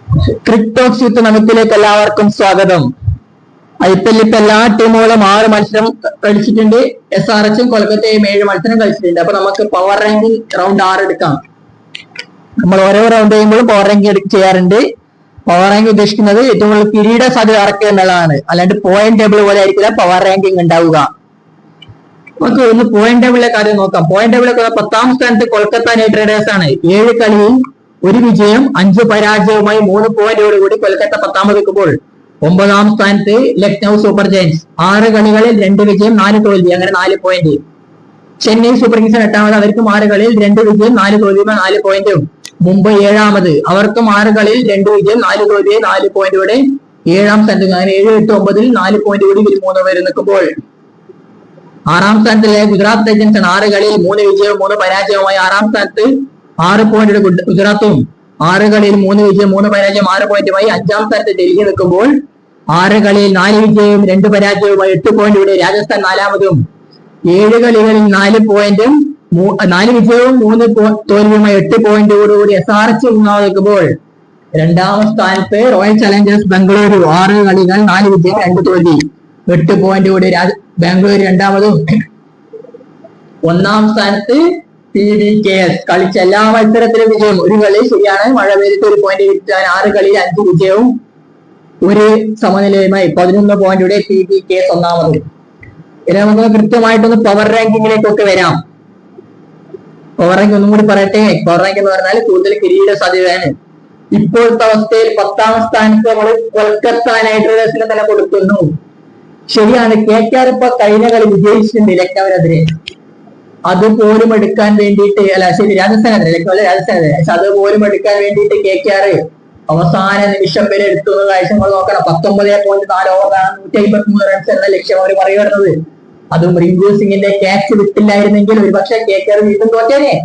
Cricket youth നമുക്കിലേക്ക് എല്ലാവർക്കും സ്വാഗതം. IPL ഇപ്പൊ എല്ലാ ടീമുകളും 6 മത്സരം കളിച്ചിട്ടുണ്ട്. SRH കൊൽക്കത്തയും 7 മത്സരം കളിച്ചിട്ടുണ്ട്. അപ്പൊ നമുക്ക് പവർ റാങ്കിങ് റൗണ്ട് 6 എടുക്കാം. നമ്മൾ ഓരോ റൗണ്ട് ചെയ്യുമ്പോഴും പവർ റാങ്കിങ് ചെയ്യാറുണ്ട്. പവർ റാങ്ക് ഉദ്ദേശിക്കുന്നത് ഏറ്റവും കൂടുതൽ കിരീട സാധ്യത ആർക്ക് എന്നുള്ളതാണ്. അല്ലാണ്ട് പോയിന്റ് ടേബിൾ പോലെ ആയിരിക്കില്ല പവർ റാങ്കിങ് ഉണ്ടാവുക. നമുക്ക് ഒന്ന് പോയിന്റ് ടേബിളിലെ കാര്യം നോക്കാം. പോയിന്റ് ടേബിളിൽ 10ാം സ്ഥാനത്ത് കൊൽക്കത്ത നൈറ്റ് റൈഡേഴ്സ് ആണ്. 7 കളിയിൽ 1 വിജയം 5 പരാജയവുമായി 3 പോയിന്റോടുകൂടി കൊൽക്കത്ത 10ാമത് നിൽക്കുമ്പോൾ 9ാം സ്ഥാനത്ത് ലക്നൌ സൂപ്പർ ജയൻസ് 6 കളികളിൽ 2 വിജയം 4 തോൽവി, അങ്ങനെ 4 പോയിന്റ്. ചെന്നൈ സൂപ്പർ കിങ്സ് 8ാമത്, അവർക്കും 6 കളിയിൽ 2 വിജയം 4 തോൽവി 4 പോയിന്റും. മുംബൈ 7ാമത്, അവർക്കും 6 കളിയിൽ 2 വിജയം 4 തോൽവി 4 പോയിന്റോടെ 7ാം സ്ഥാനത്ത്. അങ്ങനെ 7, 8, 9 4 പോയിന്റ് കൂടി ഇവർ 3 പേര് നിൽക്കുമ്പോൾ 6ാം സ്ഥാനത്തിലെ ഗുജറാത്ത് ടൈറ്റൻസ് ആണ്. 6 കളിയിൽ 3 വിജയവും 3 പരാജയവുമായി 6ാം സ്ഥാനത്ത് 6 പോയിന്റ് ഗുജറാത്തും. 6 കളിയിൽ 3 വിജയം 3 പരാജയം 6 പോയിന്റുമായി 5ാം സ്ഥാനത്ത് ഡൽഹി നിൽക്കുമ്പോൾ 6 കളിയിൽ 4 വിജയവും 2 പരാജയവുമായി 8 പോയിന്റോടെ രാജസ്ഥാൻ 4ാമതും. 7 കളികളിൽ 4 പോയിന്റും 4 വിജയവും 3 തോൽവിയുമായി 8 പോയിന്റോടുകൂടി SRH 3ാമത് നിൽക്കുമ്പോൾ 2ാം സ്ഥാനത്ത് റോയൽ ചലഞ്ചേഴ്സ് ബംഗളൂരു 6 കളികൾ 4 വിജയം 2 തോൽവി 8 പോയിന്റോടെ ബാംഗ്ലൂർ 2ാമതും. 1ാം സ്ഥാനത്ത് PDKS കളിച്ച എല്ലാ മത്സരത്തിലും വിജയം. 1 കളി ശരിയാണ്, മഴ പെയ്തിട്ട് 1 പോയിന്റ് കിട്ടാൻ 6 കളിയിൽ 5 വിജയവും 1 സമനിലയുമായി 11 പോയിന്റോടെ PDKS 1ാമത്. ഇനി നമുക്ക് കൃത്യമായിട്ടൊന്ന് പവർ റാങ്കിങ്ങിലേക്കൊക്കെ വരാം. പവർ റാങ്ക് ഒന്നും കൂടി പറയട്ടെ. പവർ റാങ്ക് എന്ന് പറഞ്ഞാൽ കൂടുതൽ കിരീട സാധ്യതയാണ്. ഇപ്പോഴത്തെ അവസ്ഥയിൽ 10ാം സ്ഥാനത്ത് നമ്മൾ കൊൽക്കത്ത നൈറ്റ് റൈഡേഴ്സിനെ തന്നെ കൊടുക്കുന്നു. ശരിയാണ്, KKR ഇപ്പൊ കഴിഞ്ഞ കളി വിജയിച്ചിട്ടുണ്ട് ലക്നൌവിനെതിരെ. അതുപോലും എടുക്കാൻ വേണ്ടിയിട്ട്, അല്ല ശരി രാജസ്ഥാനെതിരെ, ലക്നൌവിലെ രാജസ്ഥാനെതിരെ, പക്ഷെ അതുപോലും എടുക്കാൻ വേണ്ടിയിട്ട് KKR അവസാന നിമിഷം വരെ എടുത്തു എന്ന കാഴ്ച നമ്മൾ നോക്കണം. 19.4 ഓവറാണ് 153 റൺസ് എന്ന ലക്ഷ്യം അവർ പറയുന്നത്. അതും റിങ്കു സിംഗിന്റെ ക്യാച്ച് വിട്ടില്ലായിരുന്നെങ്കിൽ ഒരുപക്ഷെ KKR വീണ്ടും തോറ്റേനെ.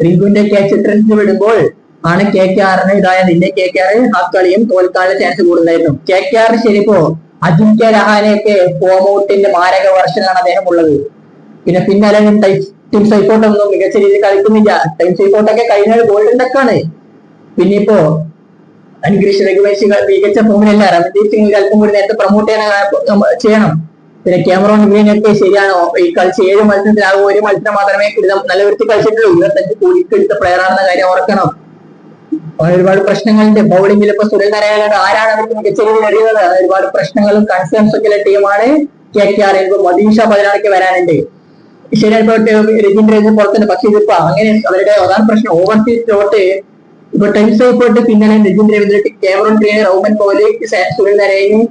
റിങ്കുവിന്റെ ക്യാച്ച് ഇട്ട് വിടുമ്പോൾ ആണ് KKRന് ഇതായത്. ഇല്ലേ KKR ആ കളിയും തോൽക്കാനുള്ള ചാൻസ് കൂടുതലായിരുന്നു. KKR ശരിപ്പോ അജിങ്ക്യ രഹാനെയൊക്കെ ഫോം ഔട്ടിന്റെ മാരക വർഷനാണ് അദ്ദേഹം ഉള്ളത്. പിന്നെ ടീം സൈക്കോട്ടൊന്നും മികച്ച രീതിയിൽ കളിക്കുന്നില്ല. ടീം സൈക്കോട്ടൊക്കെ കഴിഞ്ഞ ഗോൾഡൻ ഡക്കാണ്. പിന്നെ ഇപ്പോ അനുഗ്രഹിച്ച് രഘുവംശി മികച്ച ഫോമിലല്ല. രമൺദീപ് സിംഗ് കളിക്കും കൂടി നേരത്തെ പ്രൊമോട്ട് ചെയ്യണം. പിന്നെ ക്യാമറോൺ ഗ്രീനൊക്കെ ശരിയാണോ, ഈ കളിച്ച് 7 മത്സരത്തിൽ ആ 1 മത്സരം മാത്രമേ നല്ല വൃത്തി കളിച്ചിട്ടുള്ളൂ. 25 കോടിക്കെടുത്ത പ്ലെയർ ആണെന്ന കാര്യം ഓർക്കണം. ഒരുപാട് പ്രശ്നങ്ങളുണ്ട്. ബൗളിംഗിൽ ഇപ്പൊ സുനിൽ നാരായണ ആരാണ് അവർക്ക് മികച്ച രീതിയിൽ എറിയുന്നത്? ഒരുപാട് പ്രശ്നങ്ങളും കൺസേൺസ് ഒക്കെ ഉള്ള ടീമാണ് KKR. ഇപ്പൊ മദീഷ 16 വരാനുണ്ട്. ശരിയായിട്ട് രജീന്ദ്രൻ പുറത്തുണ്ട്. പക്ഷേ ഇതിപ്പോ അങ്ങനെ അവരുടെ പ്രധാന പ്രശ്നം ഓവർസീസ് ഷോട്ട്. ഇപ്പൊ ടൈംസ് ആയിപ്പോട്ട് പിന്നലെ രജീന്ദ്രൻ, Cameron Green, Rovman Powell, Sunil Narayanan,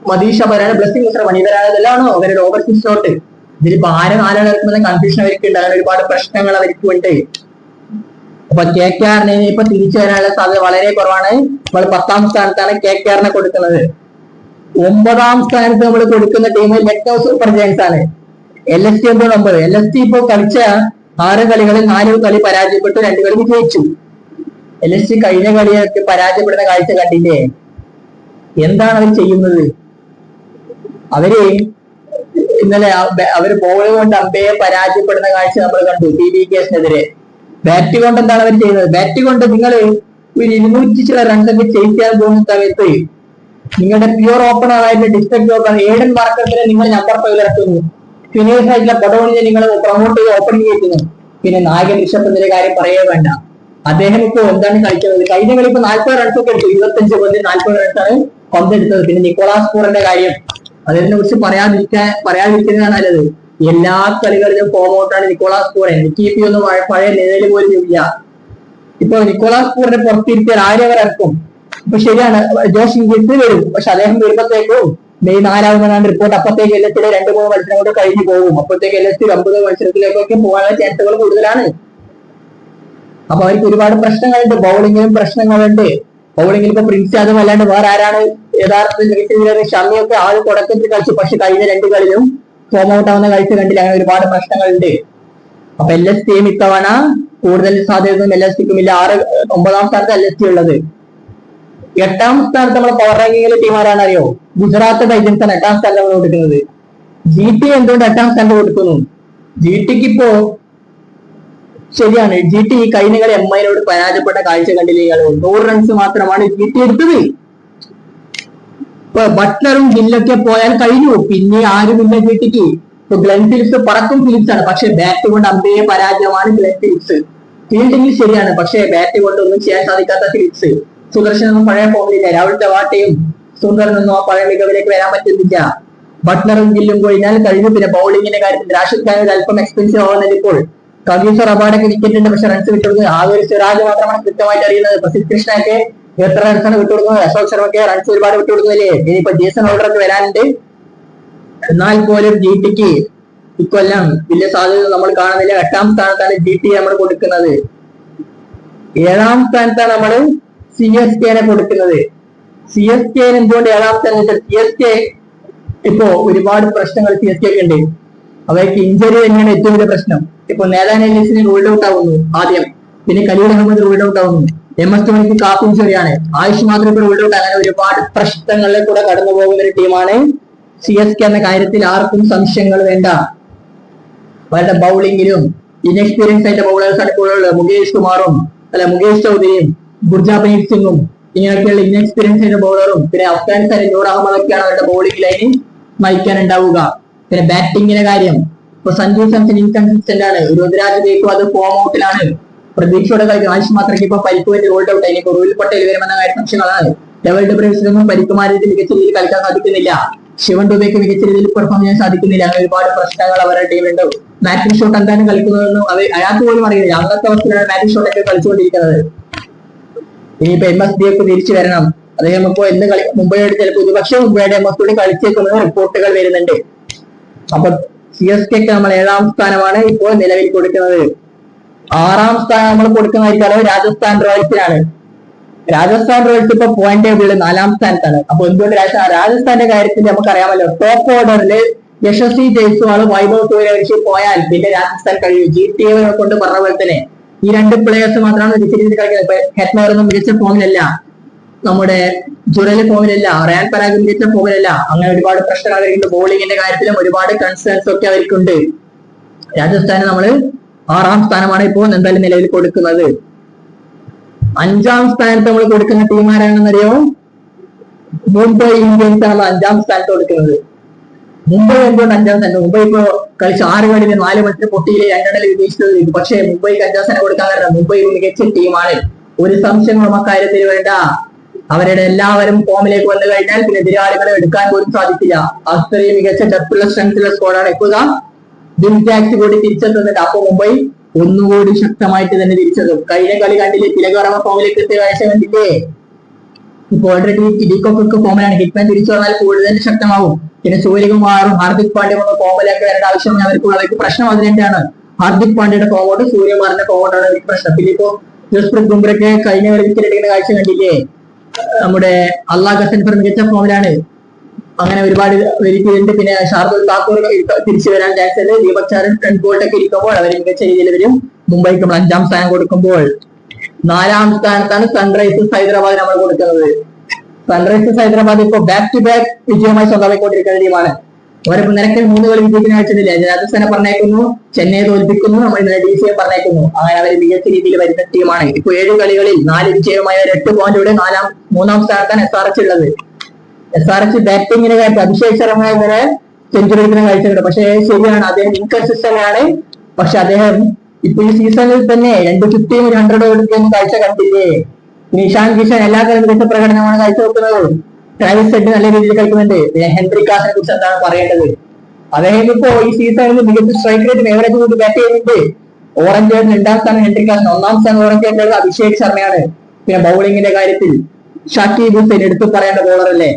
Matheesha 16 Blessing Mishra ഇതെല്ലാമാണോ അവരുടെ ഓവർസീസ് ഷോട്ട്? ഇതിലിപ്പോ ആരാണ് നടക്കുന്ന കൺഫ്യൂഷൻ അവർക്ക് ഉണ്ട്. അങ്ങനെ ഒരുപാട് പ്രശ്നങ്ങൾ അവർക്ക് ഉണ്ട്. അപ്പൊ KKRന് ഇപ്പൊ തിരിച്ചു വരാനുള്ള സാധ്യത വളരെ കുറവാണ്. നമ്മൾ 10ാം സ്ഥാനത്താണ് KKRനെ കൊടുക്കുന്നത്. 9ാം സ്ഥാനത്ത് നമ്മൾ കൊടുക്കുന്ന ടീം ലക്നൌ സൂപ്പർ ജയൻസ് ആണ്. LST 9. LST ഇപ്പൊ കളിച്ച 6 കളികളിൽ 4 കളി പരാജയപ്പെട്ടു, 2 കളി വിജയിച്ചു. LST കഴിഞ്ഞ കളിയൊക്കെ പരാജയപ്പെടുന്ന കാഴ്ച കണ്ടില്ലേ? എന്താണ് അവർ ചെയ്യുന്നത്? അവര് ഇന്നലെ അവര് ബോൾ കൊണ്ട് അമ്പയെ പരാജയപ്പെടുന്ന കാഴ്ച നമ്മൾ കണ്ടു PDKSനെതിരെ. ബാറ്റ് കൊണ്ട് എന്താണ് അവർ ചെയ്യുന്നത്? ബാറ്റ് കൊണ്ട് നിങ്ങൾ ഒരു 200 ചില റൺസ് ഒക്കെ ചെയ്യിക്കാൻ പോകുന്ന സമയത്ത് നിങ്ങളുടെ പ്യൂർ ഓപ്പണർ ആയിട്ട് ഡിസ്ട്രിക്ട് ഓപ്പണർ ഏഡൻ മാർക്കറ്റിനെ നിങ്ങൾ നമ്പർ 5 ഇറക്കുന്നു. ഫിനിഷ് ആയിട്ടുള്ള പടവണിനെ നിങ്ങൾ പ്രൊമോട്ട് ചെയ്ത് ഓപ്പണിംഗ് ചെയ്യുന്നു. പിന്നെ നായകൻ ഋഷഭ് പന്തിന്റെ കാര്യം പറയേ വേണ്ട. അദ്ദേഹം ഇപ്പൊ എന്താണ് കളിക്കുന്നത്? കഴിഞ്ഞ കളി ഇപ്പൊ 40 റൺസ് ഒക്കെ എടുത്തു. 25 പന്തിൽ 40 റൺസാണ് പന്തെടുത്തത്. പിന്നെ നിക്കോളാസ് പൂറിന്റെ കാര്യം അതിനെ കുറിച്ച് പറയാതിരിക്കുന്നതാണ് നല്ലത്. എല്ലാ കളികളിലും ഫോം ഔട്ടാണ് നിക്കോളാസ് പൂരൻ. നിക്കി ഒന്നും പഴയ നിലയിൽ പോലും ഇല്ല. ഇപ്പൊ നിക്കോളാസ് പൂറിനെ പുറത്തിരുത്തിയാൽ ആര്യവർ ഇറക്കും. ഇപ്പൊ ശരിയാണ്, ജോഷ് ഇംഗ്ലീഷ് വരും. പക്ഷെ അദ്ദേഹം വരുമ്പോഴത്തേക്കും മെയ് 4 റിപ്പോർട്ട്. അപ്പത്തേക്ക് LST 2-3 മത്സരം കൊണ്ട് കഴിഞ്ഞു പോകും. അപ്പോഴത്തേക്ക് LST 50 മത്സരത്തിലേക്കൊക്കെ പോകാനുള്ള ചാൻസുകൾ കൂടുതലാണ്. അപ്പൊ അവർക്ക് ഒരുപാട് പ്രശ്നങ്ങളുണ്ട്. ബൗളിങ്ങിലും പ്രശ്നങ്ങളുണ്ട്. ബൗളിങ്ങിൽ ഇപ്പൊ പ്രിൻസ് യാദവ് അല്ലാണ്ട് വേറെ ആരാണ് യഥാർത്ഥത്തിൽ മികച്ച? ഷമിയൊക്കെ ആദ്യം തുടക്കത്തിൽ കളിച്ചു, പക്ഷെ കഴിഞ്ഞ 2 കളിലും ഫോം ഔട്ട് ആവുന്ന കാഴ്ച കണ്ടില്ല. അങ്ങനെ ഒരുപാട് പ്രശ്നങ്ങളുണ്ട്. അപ്പൊ LST ഇത്തവണ കൂടുതൽ സാധ്യതയൊന്നും LSTക്കും ഇല്ല. 9ാം സ്ഥാനത്ത് LST ഉള്ളത്. 8ാം സ്ഥാനത്ത് നമ്മൾ പവർ റാങ്കിങ്ങിലെ ടീം ആരാണ് അറിയോ? ഗുജറാത്ത് ടൈറ്റൻസ് ആണ് 8ാം സ്ഥാനത്ത് നമ്മൾ കൊടുക്കുന്നത്. GT എന്തുകൊണ്ട് 8ാം സ്ഥാനത്ത് കൊടുക്കുന്നു? GTക്ക് ഇപ്പോ ശരിയാണ്. ജി ടി ഈ കഴിഞ്ഞ കളി എംഐനോട് പരാജയപ്പെട്ട കാഴ്ച കണ്ടില്ലേ? 100 റൺസ് മാത്രമാണ് ജി ടി എടുത്തത്. ഇപ്പൊ ബട്ട്ലറും ഗില്ലൊക്കെ പോയാൽ കഴിഞ്ഞു, പിന്നെ ആരുമില്ല ജി ടിക്ക്. ഇപ്പൊ ഗ്ലെൻ ഫിലിപ്സ് പറക്കും ഫിലിപ്സ് ആണ്, പക്ഷെ ബാറ്റ് കൊണ്ട് അമ്പയെ പരാജയമാണ് ഗ്ലെൻ ഫിലിപ്സ്. ഫീൽഡിംഗിൽ ശരിയാണ്, പക്ഷെ ബാറ്റ് കൊണ്ട് ഒന്നും ചെയ്യാൻ സാധിക്കാത്ത ഫിലിപ്സ്. സുദർശനൊന്നും പഴയ ഫോമിലില്ല, രാഹുൽ ചവാട്ടയും സുന്ദറിനൊന്നും ആ പഴയ മികവിലേക്ക് വരാൻ പറ്റുന്നില്ല. ബട്ട്ലറും ഗില്ലും കഴിഞ്ഞാൽ കഴിഞ്ഞു. പിന്നെ ബൗളിങ്ങിന്റെ കാര്യത്തിൽ റാഷിദ് ഖാൻ അല്പം എക്സ്പെൻസീവ് ആവുന്നത്. ഇപ്പോൾ കഗീസർ അബാഡൊക്കെ വിക്കറ്റ് ഉണ്ട്, പക്ഷെ റൺസ് വിട്ടുകൊടുക്കുന്നത് ആകെ ഒരു സിറാജ് മാത്രമാണ് കൃത്യമായിട്ട് അറിയുന്നത്. പ്രസിദ്ധ് കൃഷ്ണയൊക്കെ എത്ര റൺസാണ് വിട്ടുകൊടുക്കുന്നത്? അശോക് ശർമ്മയ്ക്ക് റൺസ് ഒരുപാട് വിട്ടുകൊടുക്കുന്നില്ലേ? ഇനിയിപ്പോ ജേസൺ ഹോൾഡറൊക്കെ വരാനുണ്ട്. എന്നാൽ പോലും ജി ടിക്ക് ഇക്കൊല്ലം വലിയ സാധ്യത നമ്മൾ കാണുന്നില്ല. 8ാം സ്ഥാനത്താണ് ജി ടി നമ്മൾ കൊടുക്കുന്നത്. 7ാം സ്ഥാനത്താണ് നമ്മൾ സി എസ് കെനെ കൊടുക്കുന്നത്. സി എസ് കെ എന്തുകൊണ്ട് 7ാം സ്ഥാനത്ത്? സി എസ് കെ ഇപ്പോ ഒരുപാട് പ്രശ്നങ്ങൾ സി എസ് കെ ഉണ്ട്. അവർക്ക് ഇഞ്ചറി തന്നെയാണ് ഏറ്റവും വലിയ പ്രശ്നം. ഇപ്പൊ നേതാൻ എലിസിന് റൂൾഡ് ഔട്ട് ആവുന്നു ആദ്യം, പിന്നെ ഖലീൽ അഹമ്മദ് റൂൾഡ് ഔട്ട് ആവുന്നു, MS ധോണിക്ക് കാപ്പ് ഇഞ്ചറിയാണ്, ആയുഷ് മാത്രം ഇപ്പൊ റൂൾഡ് ഔട്ട്. അങ്ങനെ ഒരുപാട് പ്രശ്നങ്ങളിൽ കൂടെ കടന്നു പോകുന്ന ഒരു ടീമാണ് സി എസ് കെ എന്ന കാര്യത്തിൽ ആർക്കും സംശയങ്ങൾ വേണ്ട. അവരുടെ ബൗളിങ്ങിലും ഇൻഎക്സ്പീരിയൻസ് ആയിട്ട് ബൗളേഴ്സ് ആണ് ഇപ്പോൾ മുകേഷ് ചൗധരിയും ഗുർജാപ്രീത് സിംഗും ഇങ്ങനെയൊക്കെയുള്ള ഇൻഎക്സ്പീരിയൻസ് ആയിട്ട് ബൗളറും, പിന്നെ അഫ്ഗാനിസ്ഥാനിൽ നൂർ അഹമ്മദൊക്കെയാണ് അവരുടെ ബൗളിംഗ് ലൈനിൽ നയിക്കാനുണ്ടാവുക. പിന്നെ ബാറ്റിങ്ങിന്റെ കാര്യം, ഇപ്പൊ സഞ്ജു സാംസൺ ഇൻകൺസിസ്റ്റന്റ് ആണ്, രുദ്രാജ് ദേക്കും അത് ഫോം ഔട്ടിലാണ്, പ്രതീക്ഷയോടെ കളിക്കും. ആയുഷ് മാത്രയ്ക്ക് ഇപ്പൊ പരിക്ക് പറ്റി റോൾഡ് ഔട്ട് ആയി. റുവിൽ പട്ടേൽ വരുമെന്ന കാര്യം സംശയങ്ങളാണ്. ഡെവൽഡ് ബ്രേവ്സിനൊന്നും പരിക്കുമാരുടെ മികച്ച രീതിയിൽ കളിക്കാൻ സാധിക്കുന്നില്ല. ശിവൻ ദുബൈക്ക് മികച്ച രീതിയിൽ പെർഫോം ചെയ്യാൻ സാധിക്കുന്നില്ല. അങ്ങനെ ഒരുപാട് പ്രശ്നങ്ങൾ അവരുടെ ടീമിലുണ്ട്. മാത്യു ഷോട്ട് എന്താണ് കളിക്കുന്നതെന്നും അയാൾക്ക് പോലും അറിയില്ല. അങ്ങനത്തെ അവസ്ഥയിലാണ് മാത്യു ഷോട്ടൊക്കെ കളിച്ചുകൊണ്ടിരിക്കുന്നത്. ഇനിയിപ്പോ MS ഡിയൊക്കെ തിരിച്ചു വരണം. അദ്ദേഹം ഇപ്പോ എന്ന് മുംബൈയോട് ചിലപ്പോൾ ഒരുപക്ഷെ മുംബൈയുടെ MS ഡിയോട് കളിച്ചേക്കുന്ന റിപ്പോർട്ടുകൾ വരുന്നുണ്ട്. അപ്പൊ സി എസ് കെക്ക് നമ്മൾ 7ാം സ്ഥാനമാണ് ഇപ്പോൾ നിലവിൽ കൊടുക്കുന്നത്. 6ാം സ്ഥാനം നമ്മൾ കൊടുക്കുന്നതായിരിക്കും രാജസ്ഥാൻ റോയൽസിനാണ്. രാജസ്ഥാൻ റോയൽസ് ഇപ്പൊ പോയിന്റ് ടേബിളിൽ 4ാം സ്ഥാനത്താണ്. അപ്പൊ എന്തുകൊണ്ട് രാജസ്ഥാന്റെ കാര്യത്തിൽ നമുക്കറിയാമല്ലോ, ടോപ്പ് ഓർഡറിൽ യശസ്വി ജയ്സ്വാളും വൈഭവ് സൂര്യവംശി പോയാൽ പിന്നെ രാജസ്ഥാൻ കഴിയും. ജി ടി കൊണ്ട് പറഞ്ഞ പോലെ തന്നെ ഈ 2 പ്ലേയേഴ്സ് മാത്രമാണ് മികച്ച രീതിയിൽ കളിക്കുന്നത്. ഇപ്പൊ ഹെറ്റ്മർ ഒന്നും മികച്ച ഫോമിലല്ല, നമ്മുടെ ജുറൽ ഫോമിലല്ല, റയാൻ പരാഗ് മികച്ച ഫോമിലല്ല. അങ്ങനെ ഒരുപാട് പ്രശ്നങ്ങൾ അവർക്കുണ്ട്. ബോളിങ്ങിന്റെ കാര്യത്തിലും ഒരുപാട് കൺസേൺസ് ഒക്കെ അവർക്കുണ്ട്. രാജസ്ഥാന് നമ്മൾ 6ാം സ്ഥാനമാണ് ഇപ്പോൾ എന്തായാലും നിലവിൽ കൊടുക്കുന്നത്. 5ാം സ്ഥാനത്ത് നമ്മൾ കൊടുക്കുന്ന ടീം ആരാണെന്നറിയോ? മുംബൈ ഇന്ത്യൻസ് ആണ് 5ാം സ്ഥാനത്ത് കൊടുക്കുന്നത്. മുംബൈ എന്തുകൊണ്ട് 5ാം സ്ഥാനം? മുംബൈ ഇപ്പോ കളിച്ച 6 കളിയിൽ 4 മത്സരം പൊട്ടിയിലെ 2 റണ്ണിൽ വിജയിച്ചത്. പക്ഷേ മുംബൈക്ക് 5ാം സ്ഥാനം കൊടുക്കാൻ കാരണം മുംബൈ മികച്ച ടീമാണ്, ഒരു സംശയങ്ങളും അക്കാര്യത്തിൽ വേണ്ട. അവരുടെ എല്ലാവരും ഫോമിലേക്ക് വന്നു കഴിഞ്ഞാൽ പിന്നെ എതിരാളികളെ എടുക്കാൻ പോലും സാധിക്കില്ല. അത്രയും മികച്ച ഡെപ്തുള്ള സ്ട്രെങ്ത്തുള്ള സ്ക്വാഡാണ്. ഇപ്പോൾ വിൽ ജാക്സ് കൂടി തിരിച്ചെത്തുന്നുണ്ട്. അപ്പൊ മുംബൈ ഒന്നുകൂടി ശക്തമായിട്ട് തന്നെ തിരിച്ചെത്തും. കഴിഞ്ഞ കളി കണ്ടില്ലേ, തിലകവർമ്മ ഫോമിലേക്ക് എത്തിയ കാഴ്ച കണ്ടില്ലേ? ഇപ്പൊ ഓൾറെഡി ഇഡിക്കൊക്കെ ഫോമിലാണ്. ഹിറ്റ്മാൻ തിരിച്ചു വന്നാൽ കൂടുതൽ ശക്തമാവും. പിന്നെ സൂര്യകുമാറും ഹാർദിക് പാണ്ഡ്യയും ഒക്കെ ഫോമിലേക്ക് വരേണ്ട ആവശ്യം അവർക്ക് പ്രശ്നം അത് തന്നെയാണ്. ഹാർദിക് പാണ്ഡ്യയുടെ ഫോമോട്ട് സൂര്യകുമാറിന്റെ ഫോമോട്ടാണ് അവർക്ക് പ്രശ്നം. പിന്നെ ഇപ്പോ ജസ്പ്രീത് ബുംറയ്ക്ക് കഴിഞ്ഞ കളി വിക്കറ്റ് എടുക്കുന്ന കാഴ്ച കണ്ടില്ലേ? നമ്മുടെ അള്ളാഹ് ഹസൻഫർ മികച്ച ഫോമിലാണ്. അങ്ങനെ ഒരുപാട് ഉണ്ട്. പിന്നെ ഷാർദുൽ താക്കൂർ തിരിച്ചു വരാൻ ചാൻസ് ഉണ്ട്. ദീപക് ചാരൻ ഫ്രണ്ട് ബോൾട്ടൊക്കെ ഇരിക്കുമ്പോൾ അവർ മികച്ച രീതിയിൽ വരും. മുംബൈക്ക് നമ്മൾ 5ാം സ്ഥാനം കൊടുക്കുമ്പോൾ 4ാം സ്ഥാനത്താണ് സൺറൈസേഴ്സ് ഹൈദരാബാദ് നമ്മൾ കൊടുക്കുന്നത്. സൺറൈസേഴ്സ് ഹൈദരാബാദ് ഇപ്പോൾ ബാക്ക് ടു ബാക്ക് വിജയമായി സ്വന്തമായിക്കൊണ്ടിരിക്കുന്ന ടീമാണ്. അവരിപ്പോ നിരക്കിൽ 3 കളി വിജയിക്കുന്ന ആഴ്ചയില്ല. രാജസ്ഥാനെ പറഞ്ഞേക്കുന്നു, ചെന്നൈയെ തോൽപ്പിക്കുന്നു, നമ്മൾ DC പറഞ്ഞേക്കുന്നു. അങ്ങനെ അവർ മികച്ച രീതിയിൽ വരുന്ന ടീമാണ്. ഇപ്പൊ 7 കളികളിൽ 4 വിജയമായ 8 പോയിന്റോടെ 3ാം സ്ഥാനത്താണ് SRH ഉള്ളത്. SRH ബാറ്റിങ്ങിന്റെ കാര്യത്തിൽ അഭിഷേക് ശർമ്മ ഇങ്ങനെ സെഞ്ചുറി എടുക്കുന്ന കാഴ്ചയുണ്ട്. പക്ഷേ ശരിയാണ്, അദ്ദേഹം ഇൻകൺസിസ്റ്റന്റ് ആണ്. പക്ഷെ അദ്ദേഹം ഇപ്പൊ ഈ സീസണിൽ തന്നെ 250 100 എടുക്കുന്ന കാഴ്ച കണ്ടില്ലേ? നിഷാൻ കിഷൻ എല്ലാ കളിയും മികച്ച പ്രകടനമാണ് കാഴ്ചവെക്കുന്നത്. ട്രാവിസ് ഹെഡ് നല്ല രീതിയിൽ കളിക്കുന്നുണ്ട്. പിന്നെ ഹെൻറിക് കാസിനെ കുറിച്ച് എന്താണ് പറയേണ്ടത്? അദ്ദേഹം ഇപ്പോ ഈ സീസണിൽ മികച്ച സ്ട്രൈക്ക് റേറ്റ് ഏവറേജ് കൂടി ബാറ്റ് ചെയ്യുന്നുണ്ട്. ഓറഞ്ച് 2ാം സ്ഥാനം ഹെൻറിക് കാസിന്, 1ാം സ്ഥാനം ഓറഞ്ച് ആയിട്ടുള്ളത് അഭിഷേക് ശർമ്മയാണ്. പിന്നെ ബൗളിങ്ങിന്റെ കാര്യത്തിൽ ഷാക്കിബ് ഹുസൈൻ എടുത്തു പറയേണ്ട ബോളർ അല്ലേ?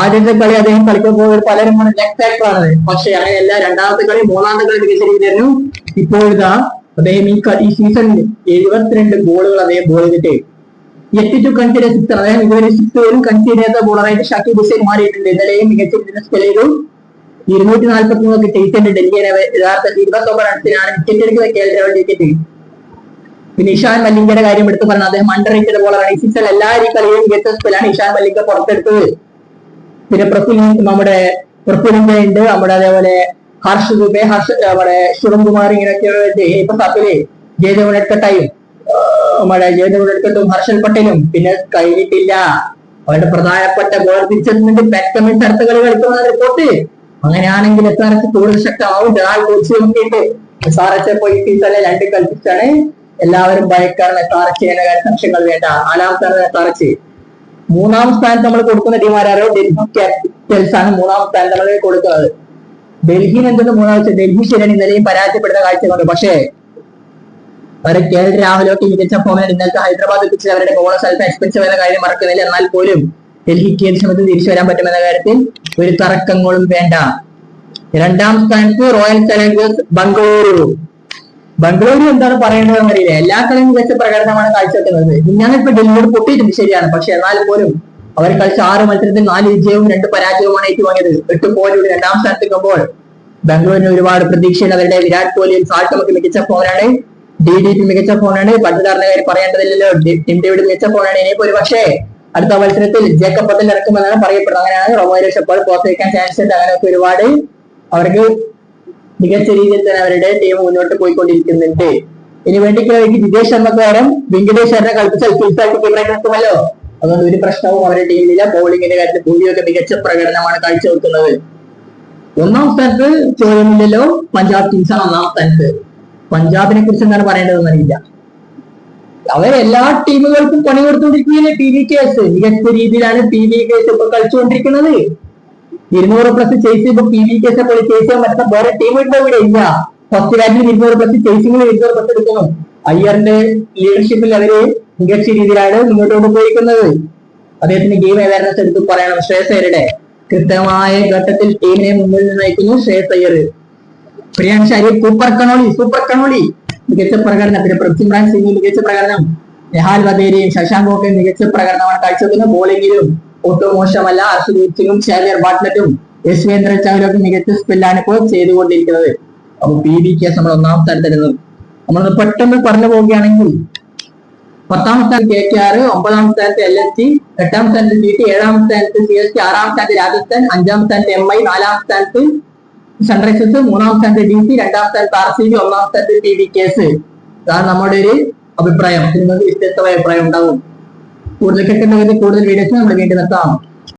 ആദ്യത്തെ കളി അദ്ദേഹം കളിക്കുമ്പോൾ പലരും ലെഗ് ഫാക്ടറാണ്. പക്ഷെ അങ്ങനെയല്ല, 2ാമത്തെ കളി 3ാമത്തെ കളി മികച്ച രീതിയായിരുന്നു. ഇപ്പോൾ ഇതാ അദ്ദേഹം ഈ സീസണിൽ 72 ബോളുകൾ അദ്ദേഹം ബോൾ ചെയ്തിട്ട് 82 കൺസീഡ് 6. അദ്ദേഹം ഇതുവരെ 6 പോലും കൺസീഡ് ചെയ്ത ബോളറായിട്ട് ഷാക്കിബ് ഹുസൈൻ മാറിയിട്ടുണ്ട്. ഇന്നലെയും മികച്ച രീതിയിൽ സ്പെൽ ചെയ്തു. 243 കിട്ടിയിട്ടുണ്ട്. ഡൽഹിയെ യഥാർത്ഥത്തിൽ 29 റൺസിനാണ് വിക്കറ്റ് എടുക്കുന്ന KL രാഹുൽ വിക്കറ്റ്. പിന്നെ ഇഷാൻ മല്ലിംഗയുടെ കാര്യം എടുത്തു പറഞ്ഞാൽ അദ്ദേഹം അണ്ടർ റേറ്റഡ് ബോളറാണ്. ഈ സീസൺ എല്ലാ കളിയും മികച്ച സ്പെല്ലാണ് ഇഷാൻ മല്ലിംഗ പുറത്തെടുത്തത്. പിന്നെ നമ്മുടെ പ്രഫുലിന്റെ ഉണ്ട്, നമ്മുടെ അതേപോലെ ഹർഷ് ദുബെ, നമ്മുടെ ശിവൻകുമാർ, ഇങ്ങനെയൊക്കെ ഇപ്പൊ സപ്പില് ജയദേവ് ഉണക്കട്ടായും ജയദേവ് ഉണക്കട്ടും ഹർഷൽ പട്ടേലും പിന്നെ കഴിഞ്ഞിട്ടില്ല. അവരുടെ പ്രധാനപ്പെട്ട ഗോൾ തിരിച്ചെത്തുന്നുണ്ട്. പെറ്റമിൻസ് അടുത്ത കളി കളിക്കുന്ന റിപ്പോർട്ട്. അങ്ങനെയാണെങ്കിൽ SRH കൂടുതൽ ശക്തമാവും. ഡൊണാൾഡ് കോച്ചിയുണ്ട്. SRH പോയി സീസണിലെ 2 കളിപ്പിച്ചാണ് എല്ലാവരും ഭയക്കാറും SRH എന്ന കാര്യം സംശയങ്ങൾ വേണ്ട. 4ാം സ്ഥാനത്ത് SRH. 3ാം സ്ഥാനത്ത് നമ്മൾ കൊടുക്കുന്ന ടീം ആരാരോ ഡൽഹി ക്യാപിറ്റൽസ് ആണ് 3ാം സ്ഥാനത്ത് നമ്മൾ കൊടുക്കുന്നത്. ഡൽഹിന് എന്തെന്ന് 3ാം വെച്ചാൽ ഡൽഹി ശരിയാണ് ഇന്നലെയും പരാജയപ്പെടുന്ന കാഴ്ചകളുണ്ട്. പക്ഷേ അവരെ രാഹുലൊക്കെ മികച്ച ഫോമിലാണ്. ഇന്നലത്തെ ഹൈദരാബാദ് പിച്ചിൽ അവരുടെ ബോളേഴ്സ് അല്പം എക്സ്പെൻസീവ് എന്ന കാര്യം മറക്കുന്നില്ല. എന്നാൽ പോലും ഡൽഹിക്ക് ഏത് സമയത്ത് തിരിച്ചു വരാൻ പറ്റുമെന്ന കാര്യത്തിൽ ഒരു തർക്കങ്ങളും വേണ്ട. 2ാം സ്ഥാനത്ത് റോയൽ ചലഞ്ചേഴ്സ് ബംഗളൂരു. ബംഗളൂരു എന്താണ് പറയേണ്ടതെന്ന് അറിയില്ല. എല്ലാ കളിയും മികച്ച പ്രകടനമാണ് കാഴ്ചവെക്കുന്നത്. ഞാനിപ്പോ ഡൽഹിയോട് പൊട്ടിയിട്ടുണ്ട് ശരിയാണ്. പക്ഷെ എന്നാൽ പോലും അവർ കളിച്ച 6 മത്സരത്തിൽ 4 വിജയവും 2 പരാജയവുമാണ് ഏറ്റുവാങ്ങിയത്. 8 പോയിന്റ് 2ാം സ്ഥാനത്തെത്തുമ്പോൾ ബാംഗ്ലൂരിന് ഒരുപാട് പ്രതീക്ഷയാണ്. അവരുടെ വിരാട് കോഹ്ലിയും സാൾട്ടമൊക്കെ മികച്ച ഫോണാണ്. DDP മികച്ച ഫോണാണ്. പട്ടുകാരന്റെ കാര്യം പറയേണ്ടതില്ലല്ലോ. ടിം ഡേവിഡ് മികച്ച ഫോണാണ്. ഇനിയിപ്പോ ഒരു പക്ഷേ അടുത്ത മത്സരത്തിൽ ജേക്കബ് പട്ടേൽ ഇറക്കുമെന്നാണ് പറയപ്പെടുന്നത്. അങ്ങനെയാണ് റൊമാരിയോ ഷെപ്പേർഡ് പുറത്തേക്കാൻ ചാൻസ് ഉണ്ട്. അങ്ങനെയൊക്കെ ഒരുപാട് അവർക്ക് മികച്ച രീതിയിൽ തന്നെ അവരുടെ ടീം മുന്നോട്ട് പോയിക്കൊണ്ടിരിക്കുന്നുണ്ട്. ഇനി വേണ്ടിക്ക് ജിതേഷ് ശർമ്മക്ക് പകരം വെങ്കടേഷ് ശർമ്മ കളിപ്പിച്ചാൽ നിർത്തുമല്ലോ. അതുകൊണ്ട് ഒരു പ്രശ്നവും അവരുടെ ടീമിലില്ല. ബൗളിങ്ങിന്റെ കാര്യത്തിൽ ഭൂരിയൊക്കെ മികച്ച പ്രകടനമാണ് കാഴ്ചവെക്കുന്നത്. 1ാം സ്ഥാനത്ത് ചോദ്യമില്ലല്ലോ. പഞ്ചാബ് കിങ്സ് ആണ് 1ാം സ്ഥാനത്ത്. പഞ്ചാബിനെ കുറിച്ച് എന്താണ് പറയേണ്ടതെന്ന് അറിയില്ല. അവരെല്ലാ ടീമുകൾക്കും പണി കൊടുത്തുകൊണ്ടിരിക്കുകയാണ്. PVKs മികച്ച രീതിയിലാണ് PVKs ഇപ്പൊ കളിച്ചുകൊണ്ടിരിക്കുന്നത്. 200+ ചേസ് ഇപ്പൊ PVKs പോലെ ചേസ് ചെയ്യാൻ പറ്റുന്ന വേറെ ടീം ഇപ്പൊ ഇവിടെ ഇല്ല. ഫസ്റ്റ് ബാറ്റിൽ 200+ ചേസിംഗിൽ 200+ എടുക്കുന്നു. അയ്യറിന്റെ ലീഡർഷിപ്പിൽ അവര് മികച്ച രീതിയിലാണ് മുന്നോട്ട് കൊണ്ടുപോയിരിക്കുന്നത്. അദ്ദേഹത്തിന്റെ ഗെയിം അവയർനെസ് എടുത്ത് പറയണം. ശ്രേയസ് അയ്യരുടെ കൃത്യമായ ഘട്ടത്തിൽ ടീമിനെ മുന്നിൽ നിന്ന് നയിക്കുന്നു ശ്രേയസ് അയ്യർ. പ്രിയാൻഷ് അയ്യർ സൂപ്പർ കണോളി മികച്ച പ്രകടനം. പിന്നെ പൃഥ്വിരാജ് സിംഗ് മികച്ച പ്രകടനം. നെഹാൽ വധേരയും ശശാങ്കൊക്കെ മികച്ച പ്രകടനമാണ് കാഴ്ചവെക്കുന്നത്. ബോളിംഗിലും ഒട്ടും മോശമല്ല. ഹർഷദീപ് സിംഗും ഷാലിയർ ബാട്ട്ലറ്റും യശ്വേന്ദ്ര ചഹലൊക്കെ മികച്ച സ്പെല്ലാണ് ഇപ്പോൾ ചെയ്തുകൊണ്ടിരിക്കുന്നത്. അപ്പൊ PVKs നമ്മൾ 1ാം സ്ഥാനത്തിരുന്നത്. നമ്മൾ പെട്ടെന്ന് പറഞ്ഞു പോവുകയാണെങ്കിൽ 10ാം സ്ഥാനത്ത് KKR, 9ാം സ്ഥാനത്ത് LSG, 8ാം സ്ഥാനത്ത് GT, 7ാം സ്ഥാനത്ത് CSK, 6ാം സ്ഥാനത്ത് രാജസ്ഥാൻ, 5ാം സ്ഥാനത്ത് MI, 4ാം സ്ഥാനത്ത് സൺറൈസേഴ്സ്, 3ാം സ്ഥാനത്ത് DC, 2ാം സ്ഥാനത്ത് RCB, 1ാം സ്ഥാനത്ത് PVKs. ഇതാണ് നമ്മുടെ ഒരു അഭിപ്രായം. നിങ്ങൾക്ക് വ്യത്യസ്തമായ അഭിപ്രായം ഉണ്ടാവും. കൂടുതൽ വീഡിയോസ് നമ്മൾ വീണ്ടും എത്താം.